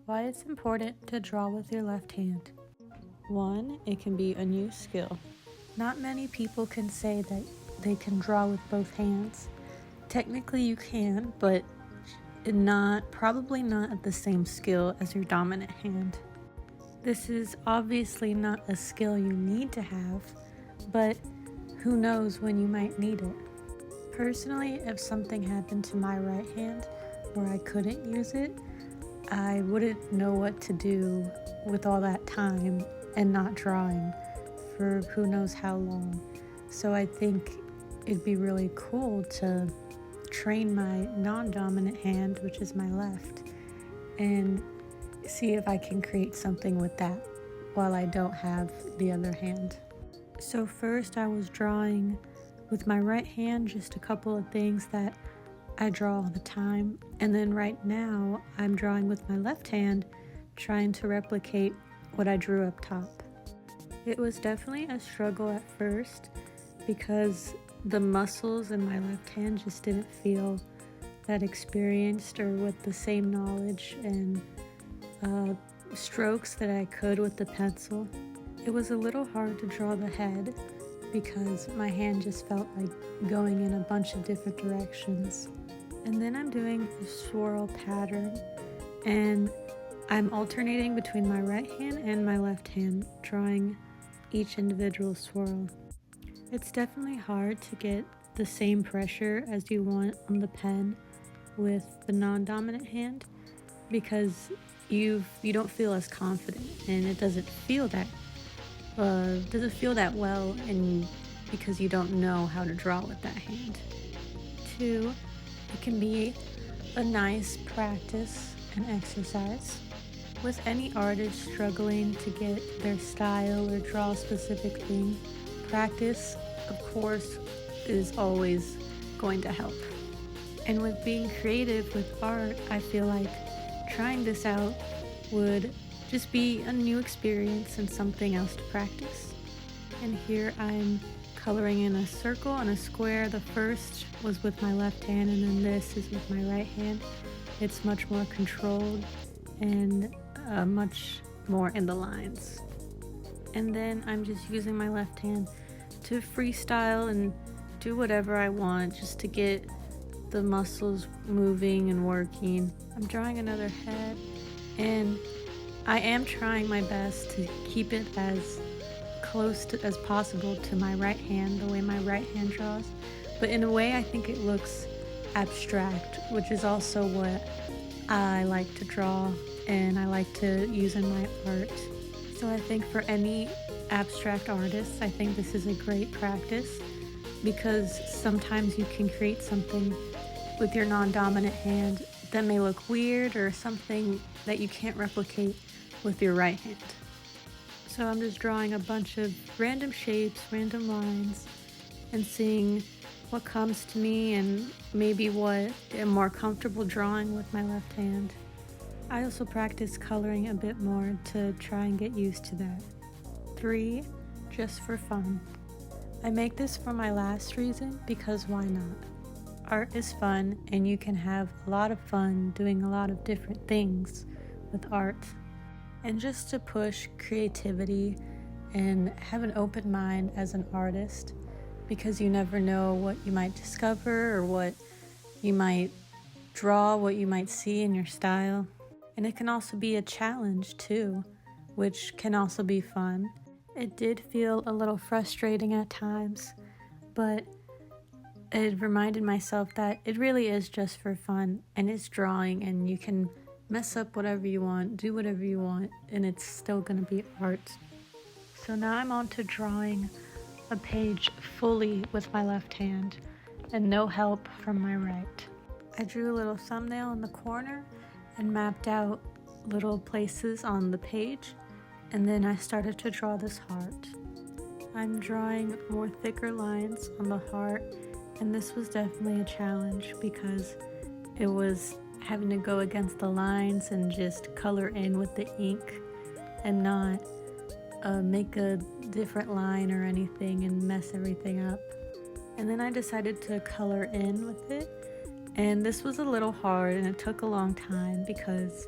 Why it's important to draw with your left hand. 1. It can be a new skill. Not many people can say that they can draw with both hands. Technically you can, but probably not at the same skill as your dominant hand. This is obviously not a skill you need to have, but who knows when you might need it. Personally, if something happened to my right hand where I couldn't use it, I wouldn't know what to do with all that time and not drawing for who knows how long. So I think it'd be really cool to train my non-dominant hand, which is my left, and see if I can create something with that while I don't have the other hand. So first I was drawing with my right hand, just a couple of things that I draw all the time, and then right now I'm drawing with my left hand, trying to replicate what I drew up top. It was definitely a struggle at first because the muscles in my left hand just didn't feel that experienced or with the same knowledge and strokes that I could with the pencil. It was a little hard to draw the head because my hand just felt like going in a bunch of different directions. And then I'm doing a swirl pattern, and I'm alternating between my right hand and my left hand, drawing each individual swirl. It's definitely hard to get the same pressure as you want on the pen with the non-dominant hand because you don't feel as confident, and it doesn't feel that well, and because you don't know how to draw with that hand. 2. It can be a nice practice and exercise. With any artist struggling to get their style or draw a specific thing, practice, of course, is always going to help. And with being creative with art, I feel like trying this out would just be a new experience and something else to practice. And here I'm coloring in a circle and a square. The first was with my left hand, and then this is with my right hand. It's much more controlled and much more in the lines. And then I'm just using my left hand to freestyle and do whatever I want just to get the muscles moving and working. I'm drawing another head, and I am trying my best to keep it as close as possible to my right hand, the way my right hand draws. But in a way, I think it looks abstract, which is also what I like to draw and I like to use in my art. So I think for any abstract artist, I think this is a great practice because sometimes you can create something with your non-dominant hand that may look weird or something that you can't replicate with your right hand. So I'm just drawing a bunch of random shapes, random lines, and seeing what comes to me and maybe what I'm more comfortable drawing with my left hand. I also practice coloring a bit more to try and get used to that. 3, just for fun. I make this for my last reason because why not? Art is fun, and you can have a lot of fun doing a lot of different things with art. And just to push creativity and have an open mind as an artist, because you never know what you might discover or what you might draw, what you might see in your style. And it can also be a challenge too, which can also be fun. It did feel a little frustrating at times, but it reminded myself that it really is just for fun, and it's drawing, and you can mess up whatever you want, do whatever you want, and it's still gonna be art. So now I'm on to drawing a page fully with my left hand and no help from my right. I drew a little thumbnail in the corner and mapped out little places on the page, and then I started to draw this heart. I'm drawing more thicker lines on the heart, and this was definitely a challenge because it was having to go against the lines and just color in with the ink and not make a different line or anything and mess everything up. And then I decided to color in with it, and this was a little hard and it took a long time because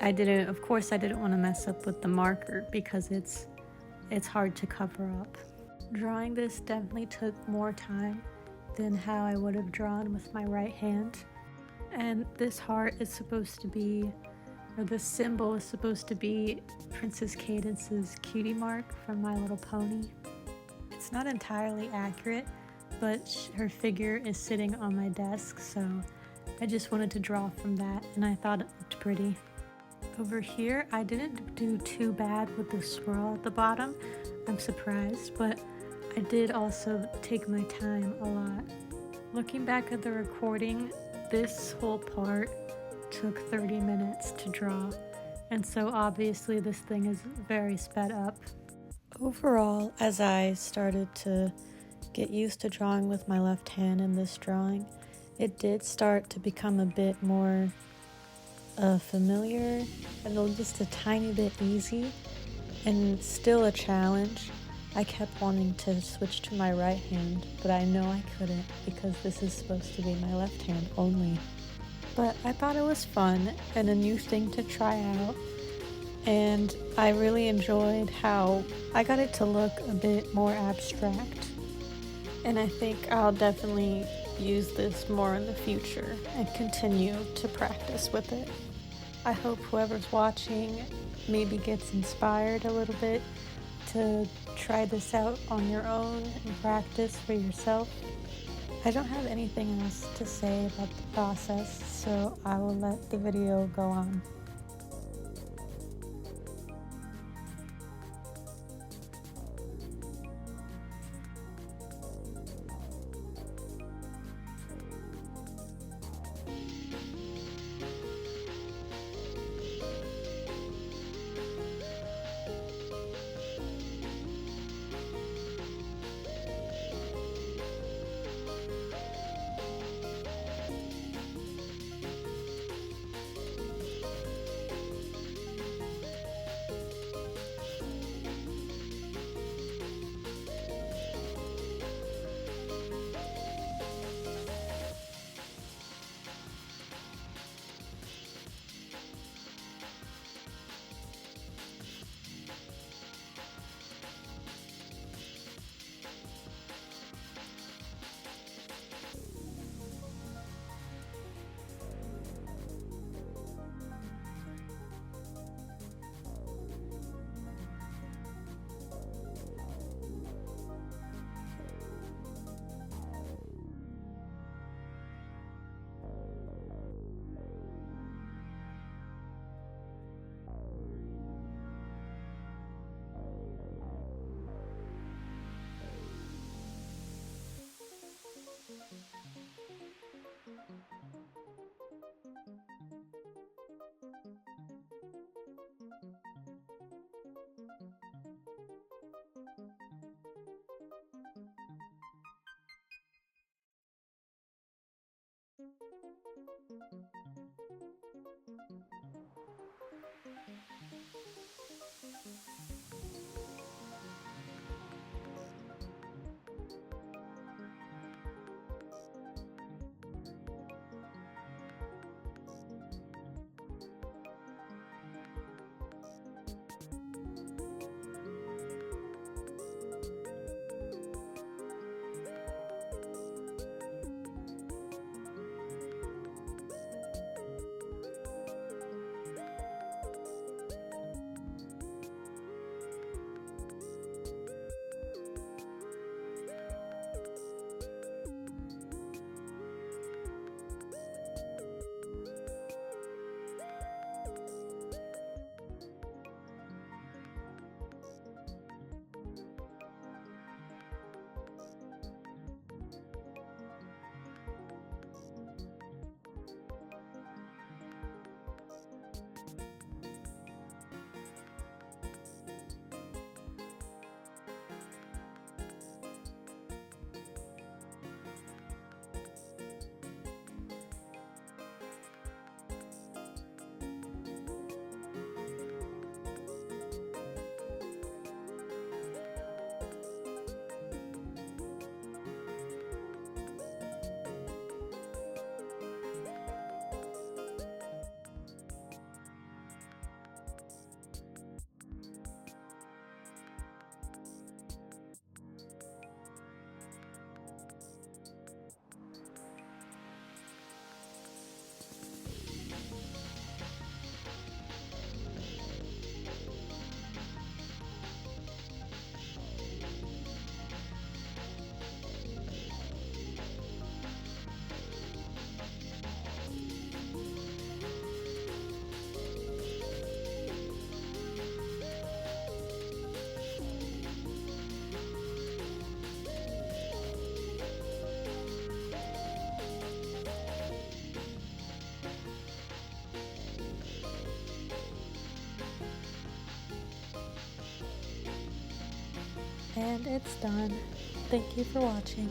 of course I didn't want to mess up with the marker because it's hard to cover up. Drawing this definitely took more time than how I would have drawn with my right hand. And this heart is supposed to be, or this symbol is supposed to be Princess Cadence's cutie mark from My Little Pony. It's not entirely accurate, but her figure is sitting on my desk, so I just wanted to draw from that, and I thought it looked pretty. Over here, I didn't do too bad with the swirl at the bottom. I'm surprised, but I did also take my time a lot. Looking back at the recording, this whole part took 30 minutes to draw, and so obviously this thing is very sped up. Overall, as I started to get used to drawing with my left hand in this drawing, it did start to become a bit more familiar and just a tiny bit easy, and still a challenge. I kept wanting to switch to my right hand, but I know I couldn't because this is supposed to be my left hand only. But I thought it was fun and a new thing to try out, and I really enjoyed how I got it to look a bit more abstract. And I think I'll definitely use this more in the future and continue to practice with it. I hope whoever's watching maybe gets inspired a little bit to try this out on your own and practice for yourself. I don't have anything else to say about the process, so I will let the video go on. And it's done. Thank you for watching.